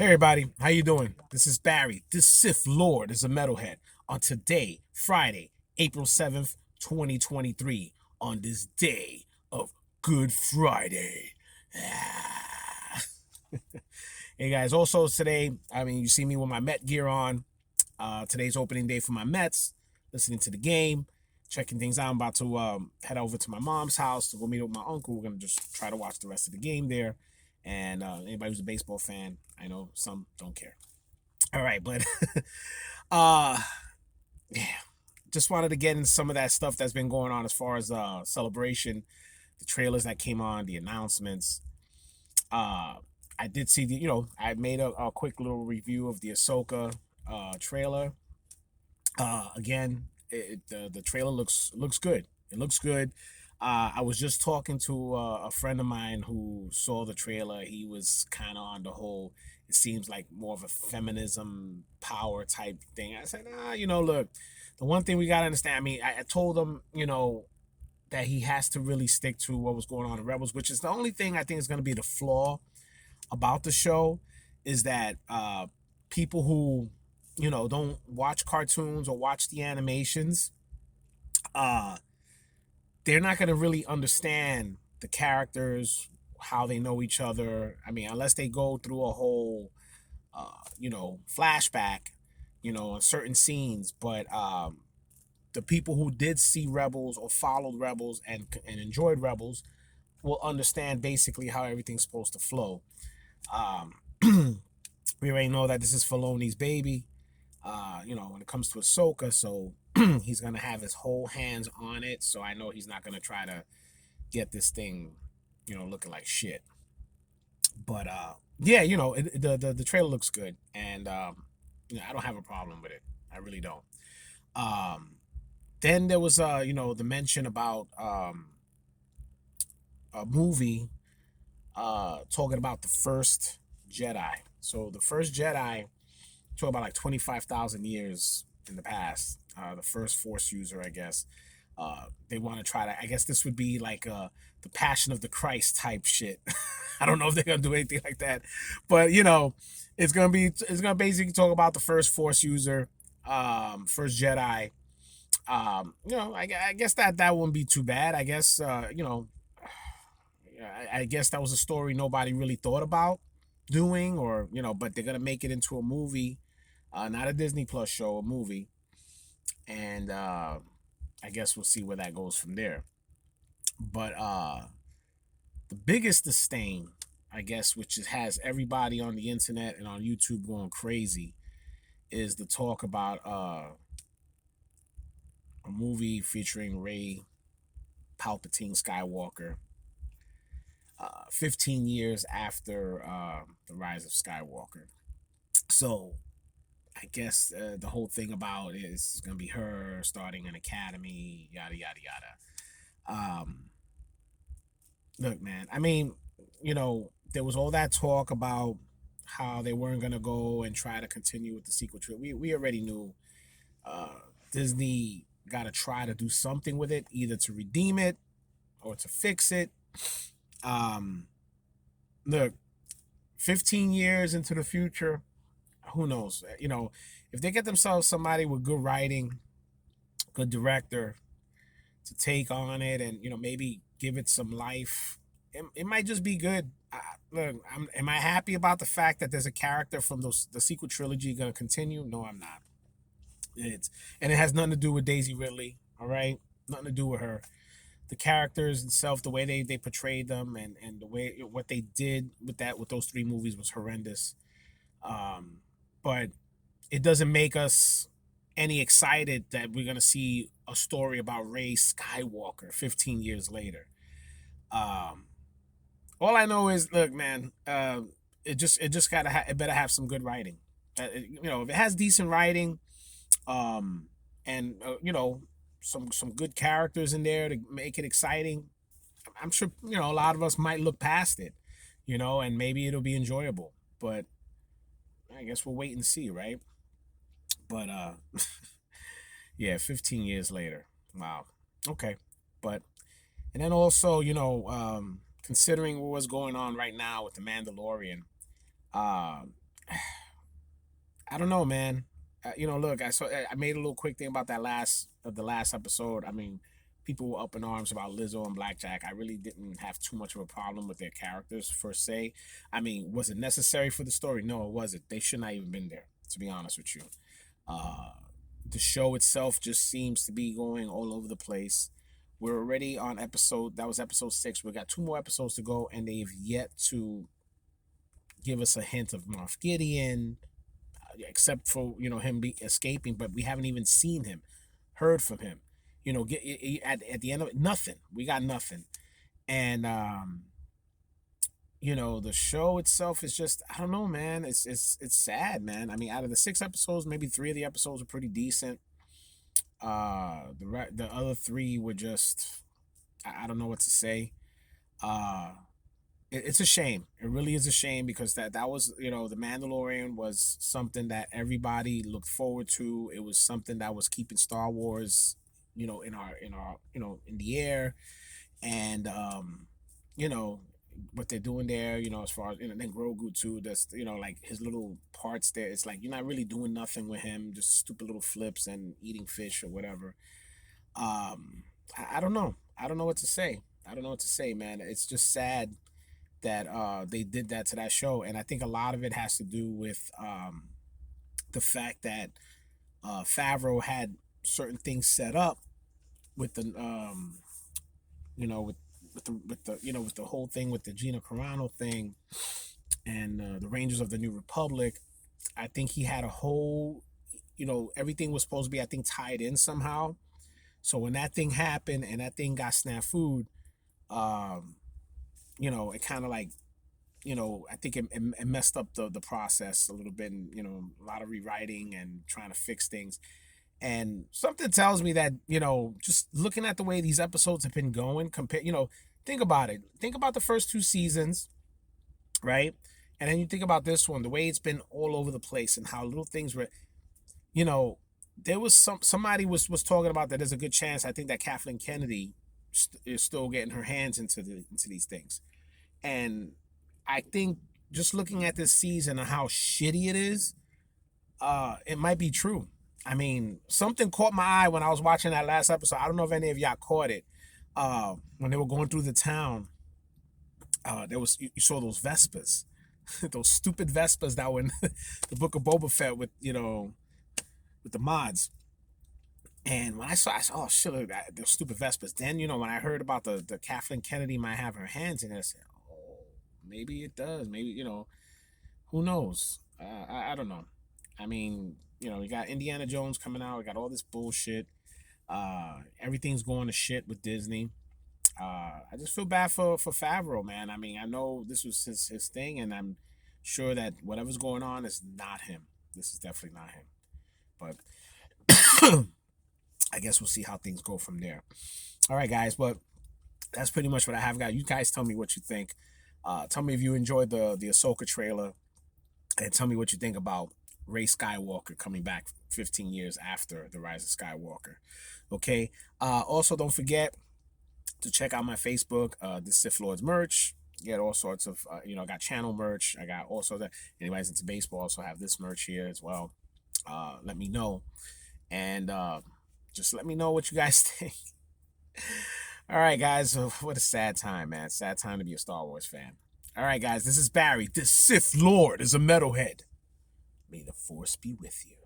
Hey everybody, how you doing? This is Barry. This Sith Lord is a metalhead. On today, Friday, April 7th, 2023, on this day of Good Friday. Ah. Hey guys, also today, you see me with my Met gear on. Today's opening day for my Mets, listening to the game, checking things out. I'm about to head over to my mom's house to go meet with my uncle. We're going to just try to watch the rest of the game there. And anybody who's a baseball fan, I know some don't care. All right, but uh yeah, just wanted to get in some of that stuff that's been going on as far as celebration, the trailers that came on, the announcements. Uh I did see I made a quick little review of the Ahsoka trailer. Again, the trailer looks good. It looks good. I was just talking to a friend of mine who saw the trailer. He was kind of on the whole. It seems like more of a feminism power type thing. I said, look, the one thing we gotta understand. I told him, that he has to really stick to what was going on in Rebels, which is the only thing I think is going to be the flaw about the show, is that people who don't watch cartoons or watch the animations, uh they're not going to really understand the characters, how they know each other. Unless they go through a whole flashback, on certain scenes. But the people who did see Rebels or followed Rebels and enjoyed Rebels will understand basically how everything's supposed to flow. um we already know that this is Filoni's baby, when it comes to Ahsoka. So he's gonna have his whole hands on it. So I know he's not gonna try to get this thing, looking like shit. But yeah, the trailer looks good, and I don't have a problem with it. I really don't. Um, then there was the mention about a movie talking about the first Jedi. So the first Jedi, talk about like 25,000 years in the past. The first Force user, I guess. They want to try to. I guess this would be like the Passion of the Christ type shit. I don't know if they're gonna do anything like that, but it's gonna basically talk about the first Force user, first Jedi. I guess that wouldn't be too bad. I guess I guess that was a story nobody really thought about doing, or but they're gonna make it into a movie, not a Disney Plus show, a movie, and I guess we'll see where that goes from there. But the biggest disdain, I guess, which has everybody on the internet and on YouTube going crazy, is the talk about a movie featuring Ray Palpatine Skywalker, 15 years after the rise of Skywalker. So I guess the whole thing about it is going to be her starting an academy, yada yada yada. Look, man. There was all that talk about how they weren't going to go and try to continue with the sequel trilogy. We already knew uh, Disney got to try to do something with it, either to redeem it or to fix it. Um, Look, 15 years into the future, who knows? If they get themselves somebody with good writing, good director to take on it, and maybe give it some life, it might just be good. Look, am I happy about the fact that there's a character from the sequel trilogy going to continue? No, I'm not. And it has nothing to do with Daisy Ridley. All right, nothing to do with her. The characters itself, the way they portrayed them, and the way what they did with those three movies was horrendous. Um, but it doesn't make us any excited that we're gonna see a story about Rey Skywalker 15 years later. Um, all I know is, look, man, it just it better have some good writing. If it has decent writing, um, and some good characters in there to make it exciting, I'm sure a lot of us might look past it, and maybe it'll be enjoyable. But I guess we'll wait and see, right? But yeah, 15 years later. Wow. Okay. But and then also, considering what's going on right now with the Mandalorian, uh, I don't know, man. Look, I made a little quick thing about the last episode. I mean, people were up in arms about Lizzo and Blackjack. I really didn't have too much of a problem with their characters per se. I mean, was it necessary for the story? No, it wasn't. They should not even been there, to be honest with you. Uh, the show itself just seems to be going all over the place. We're already on that was episode 6. We got 2 more episodes to go, and they've yet to give us a hint of Moff Gideon, except for him be escaping, but we haven't even seen him, heard from him. At the end of it, nothing. We got nothing, and the show itself is just, I don't know, man. It's sad, man. I mean, out of the 6 episodes, maybe 3 of the episodes are pretty decent. The other 3 were just, I don't know what to say. Uh, it's a shame. It really is a shame because that was, the Mandalorian was something that everybody looked forward to. It was something that was keeping Star Wars, in the air, and you know what they're doing there. As far as, and then Grogu too. That's, like his little parts there. It's like you're not really doing nothing with him, just stupid little flips and eating fish or whatever. I don't know. I don't know what to say. I don't know what to say, man. It's just sad that they did that to that show, and I think a lot of it has to do with the fact that Favreau had certain things set up with the with the whole thing with the Gina Carano thing and the Rangers of the New Republic. I think he had a whole, everything was supposed to be, I think, tied in somehow. So when that thing happened and that thing got snafu'd, um, it kind of like, I think it messed up the process a little bit, and a lot of rewriting and trying to fix things. And something tells me that, just looking at the way these episodes have been going, think about it. Think about the first 2 seasons, right? And then you think about this one, the way it's been all over the place and how little things were, there was somebody was talking about that there's a good chance, I think, that Kathleen Kennedy is still getting her hands into these things. And I think just looking at this season and how shitty it is, it might be true. I mean, something caught my eye when I was watching that last episode. I don't know if any of y'all caught it. When they were going through the town, you saw those Vespas, those stupid Vespas that were in the Book of Boba Fett with with the mods. And when I saw, oh shit, look, those stupid Vespas. Then when I heard about the Kathleen Kennedy might have her hands in it, I said, oh, maybe it does. Maybe who knows? I don't know. I mean, you got Indiana Jones coming out. We got all this bullshit. Everything's going to shit with Disney. I just feel bad for Favreau, man. I mean, I know this was his thing, and I'm sure that whatever's going on is not him. This is definitely not him. But I guess we'll see how things go from there. All right, guys. But that's pretty much what I have got. You guys tell me what you think. Tell me if you enjoyed the Ahsoka trailer, and tell me what you think about Rey Skywalker coming back 15 years after the Rise of Skywalker. Okay. Also, don't forget to check out my Facebook, the Sith Lords merch. Get all sorts of, I got channel merch. I got also that anybody's into baseball also have this merch here as well. Let me know, and just let me know what you guys think. All right, guys. What a sad time, man. Sad time to be a Star Wars fan. All right, guys. This is Barry. The Sith Lord is a metalhead. May the Force be with you.